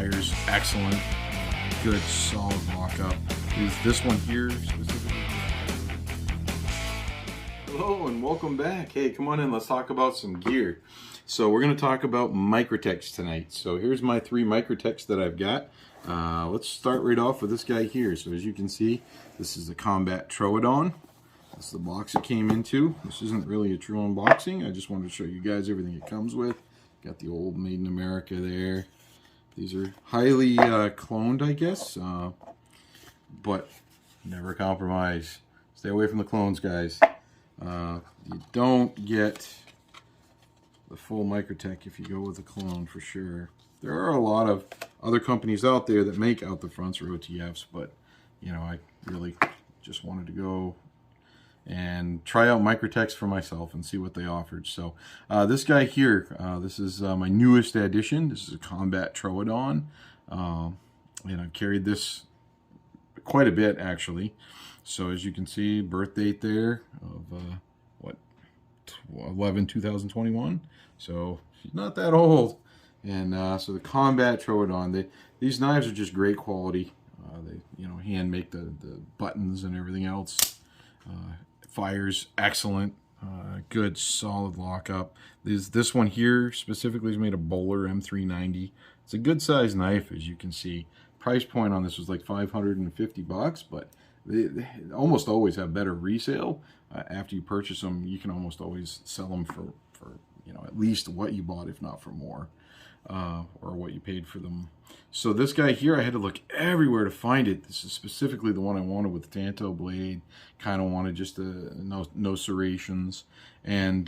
fires excellent, good solid lockup. Is this one here specifically? Hello and welcome back. Hey, come on in, let's talk about some gear. So we're going to talk about Microtechs tonight. So here's my 3 Microtechs that I've got. Let's start right off with this guy here. So as you can see, this is the Combat Troodon. That's the box it came into. This isn't really a true unboxing. I just wanted to show you guys everything it comes with. Got the old Made in America there. These are highly cloned, I guess, but never compromise. Stay away from the clones, guys. You don't get the full Microtech if you go with a clone, for sure. There are a lot of other companies out there that make out the fronts or OTFs, but you know, I really just wanted to go and try out Microtechs for myself and see what they offered. So this guy here, this is my newest addition. This is a Combat Troodon, and I've carried this quite a bit actually. So as you can see, birth date there of what, 11/2021. So she's not that old. And so the Combat Troodon, these knives are just great quality. They hand make the buttons and everything else. Fires excellent, good solid lockup. This one here specifically is made of Bowler M390. It's a good sized knife, as you can see. Price point on this was like $550, but they almost always have better resale. After you purchase them, you can almost always sell them for at least what you bought, if not for more, or what you paid for them. So this guy here, I had to look everywhere to find it. This is specifically the one I wanted with the Tanto blade. Kind of wanted just no serrations. And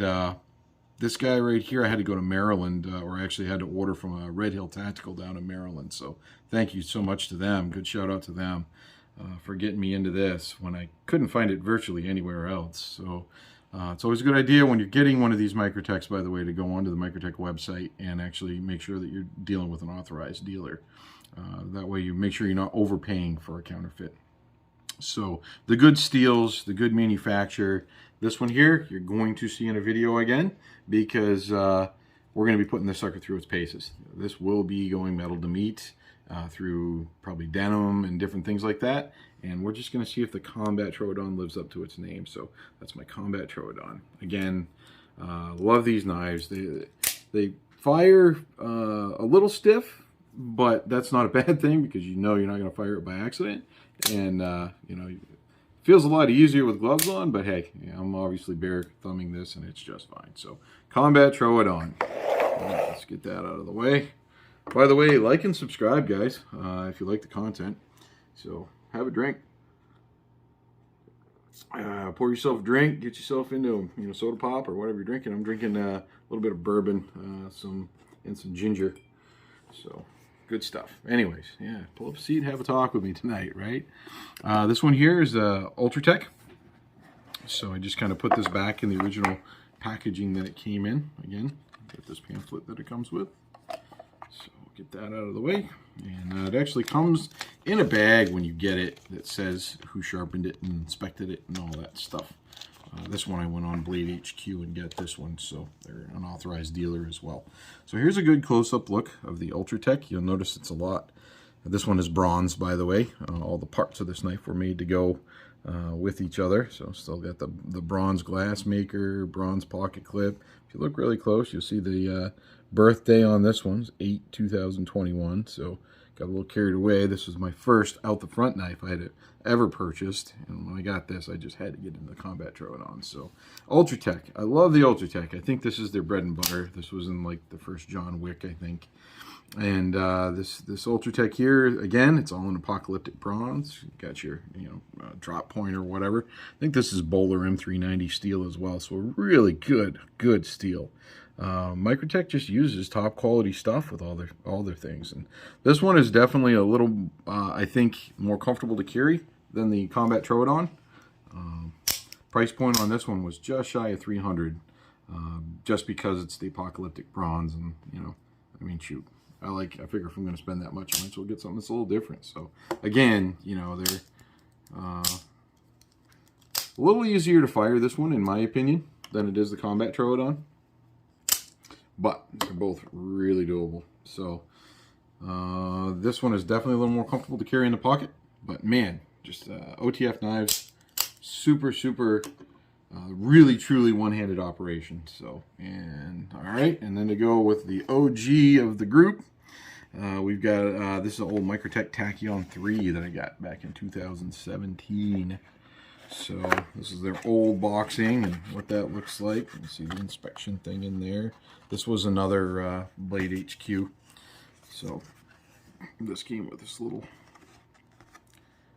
this guy right here, I had to go to Maryland, or actually had to order from a Red Hill Tactical down in Maryland. So thank you so much to them. Good shout out to them for getting me into this when I couldn't find it virtually anywhere else. So it's always a good idea when you're getting one of these Microtechs, by the way, to go onto the Microtech website and actually make sure that you're dealing with an authorized dealer. That way you make sure you're not overpaying for a counterfeit. So the good steels, the good manufacturer. This one here, you're going to see in a video again, because we're going to be putting this sucker through its paces. This will be going metal to meat through probably denim and different things like that. And we're just going to see if the Combat Troodon lives up to its name. So that's my Combat Troodon. Again, love these knives. They fire a little stiff, but that's not a bad thing, because you're not going to fire it by accident. And it feels a lot easier with gloves on, but hey, I'm obviously bare thumbing this and it's just fine. So Combat Troodon. Let's get that out of the way. By the way, like and subscribe, guys, if you like the content. So have a drink. Pour yourself a drink, get yourself into soda pop or whatever you're drinking. I'm drinking a little bit of bourbon, and some ginger. So good stuff. Anyways, yeah, pull up a seat, have a talk with me tonight, right? This one here is Ultratech. So I just kind of put this back in the original packaging that it came in. Again, get this pamphlet that it comes with. So get that out of the way. And it actually comes in a bag when you get it that says who sharpened it and inspected it and all that stuff. This one I went on Blade HQ and get this one, so they're an authorized dealer as well. So here's a good close-up look of the Ultratech. You'll notice it's a lot. This one is bronze, by the way. All the parts of this knife were made to go with each other. So still got the bronze glass maker, bronze pocket clip. If you look really close, you'll see the birthday on this one's 8/2021. So got a little carried away. This was my first out the front knife I had ever purchased, and when I got this, I just had to get into the Combat Troodon. So Ultratech, I love the Ultratech. I think this is their bread and butter. This was in like the first John Wick, I think. And this Ultratech here, again, it's all in apocalyptic bronze. You got your drop point or whatever. I think this is Bowler M390 steel as well. So really good steel. Microtech just uses top quality stuff with all their things, and this one is definitely a little I think more comfortable to carry than the Combat Troodon. Price point on this one was just shy of $300, just because it's the apocalyptic bronze, and I mean, shoot, I figure if I'm going to spend that much, I might as well get something that's a little different. So again, they're a little easier to fire, this one in my opinion, than it is the Combat Troodon. But they're both really doable. So This one is definitely a little more comfortable to carry in the pocket, but man, just OTF knives, super, super, really, truly one-handed operation. So, and all right, and then to go with the OG of the group, we've got, this is an old Microtech Tachyon 3 that I got back in 2017. So this is their old boxing and what that looks like. You can see the inspection thing in there. This was another Blade HQ. So this came with this little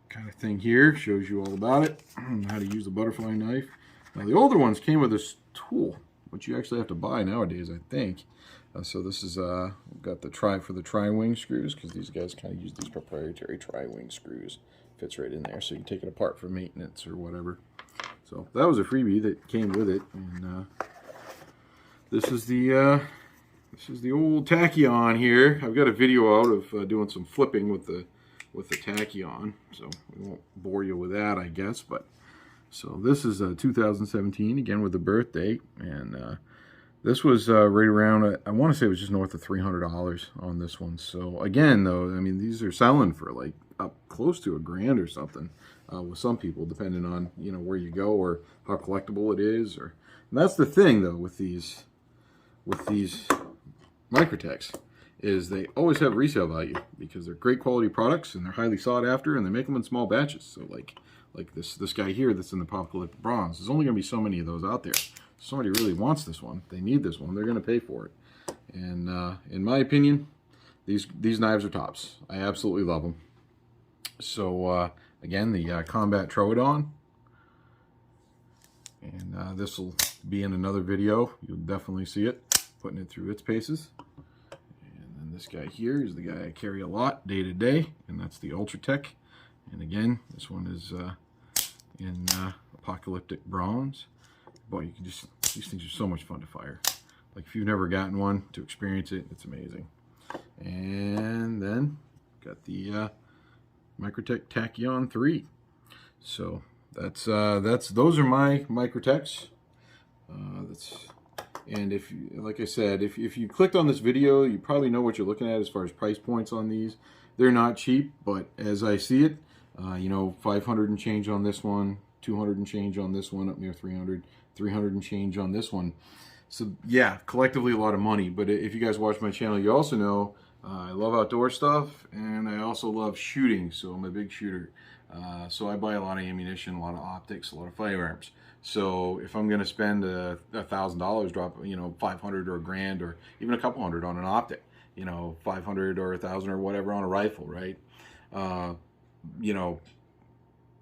kind of thing here. Shows you all about it, how to use the butterfly knife. Now the older ones came with this tool, which you actually have to buy nowadays, I think. So this is we've got the tri-wing screws, because these guys kind of use these proprietary tri-wing screws. Fits right in there, so you can take it apart for maintenance or whatever. So that was a freebie that came with it, and this is the old Tachyon here. I've got a video out of doing some flipping with the Tachyon, so we won't bore you with that, I guess. But so this is 2017 again with the birthday, and this was right around, I want to say it was just north of $300 on this one. So again, though, I mean, these are selling for like up close to $1,000 or something with some people, depending on, you know, where you go or how collectible it is. Or, and that's the thing, though, with these Microtechs, is they always have resale value because they're great quality products and they're highly sought after, and they make them in small batches. So like this guy here that's in the Apocalyptic Bronze, there's only going to be so many of those out there. If somebody really wants this one, they need this one, they're going to pay for it. And in my opinion, these knives are tops. I absolutely love them. So again, the Combat Troodon, and this will be in another video. You'll definitely see it, putting it through its paces. And then this guy here is the guy I carry a lot day to day, and that's the Ultratech. And again, this one is in Apocalyptic Bronze. Boy, you can just, these things are so much fun to fire. Like if you've never gotten one, to experience it, it's amazing. And then got the Microtech Tachyon 3. So those are my Microtechs. And if you, like I said, if you clicked on this video, you probably know what you're looking at as far as price points on these. They're not cheap, but as I see it, you know, 500 and change on this one, 200 and change on this one, up near 300, 300 and change on this one. So yeah, collectively a lot of money. But if you guys watch my channel, you also know I love outdoor stuff, and I also love shooting, so I'm a big shooter. So I buy a lot of ammunition, a lot of optics, a lot of firearms. So if I'm going to spend $1,000, drop, you know, 500 or $1,000 or even a couple hundred on an optic, you know, 500 or 1,000 or whatever on a rifle, right? You know,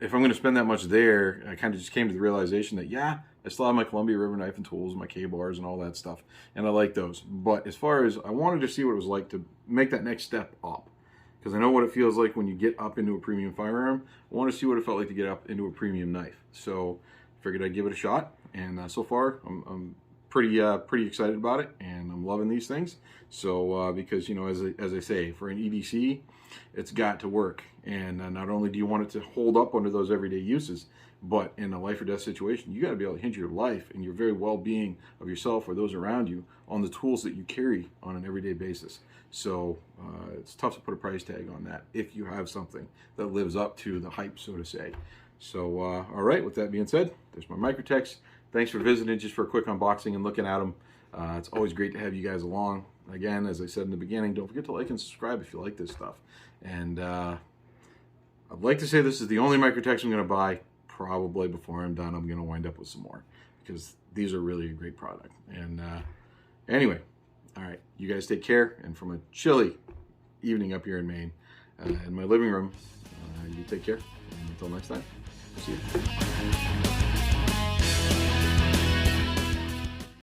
if I'm going to spend that much there, I kind of just came to the realization that, yeah, I still have my Columbia River knife and tools, my K-bars and all that stuff, and I like those. But as far as, I wanted to see what it was like to make that next step up, because I know what it feels like when you get up into a premium firearm. I want to see what it felt like to get up into a premium knife. So I figured I'd give it a shot, and so far I'm pretty excited about it, and I'm loving these things. So because, you know, as I say, for an EDC, it's got to work, and not only do you want it to hold up under those everyday uses, but in a life or death situation, you got to be able to hinge your life and your very well-being of yourself or those around you on the tools that you carry on an everyday basis. So it's tough to put a price tag on that if you have something that lives up to the hype, so to say. So all right, with that being said, there's my Microtechs. Thanks for visiting just for a quick unboxing and looking at them. It's always great to have you guys along. Again, as I said in the beginning, don't forget to like and subscribe if you like this stuff. And I'd like to say this is the only Microtechs I'm going to buy. Probably before I'm done, I'm going to wind up with some more, because these are really a great product. And anyway, all right, you guys take care. And from a chilly evening up here in Maine, in my living room, you take care. And until next time, see you.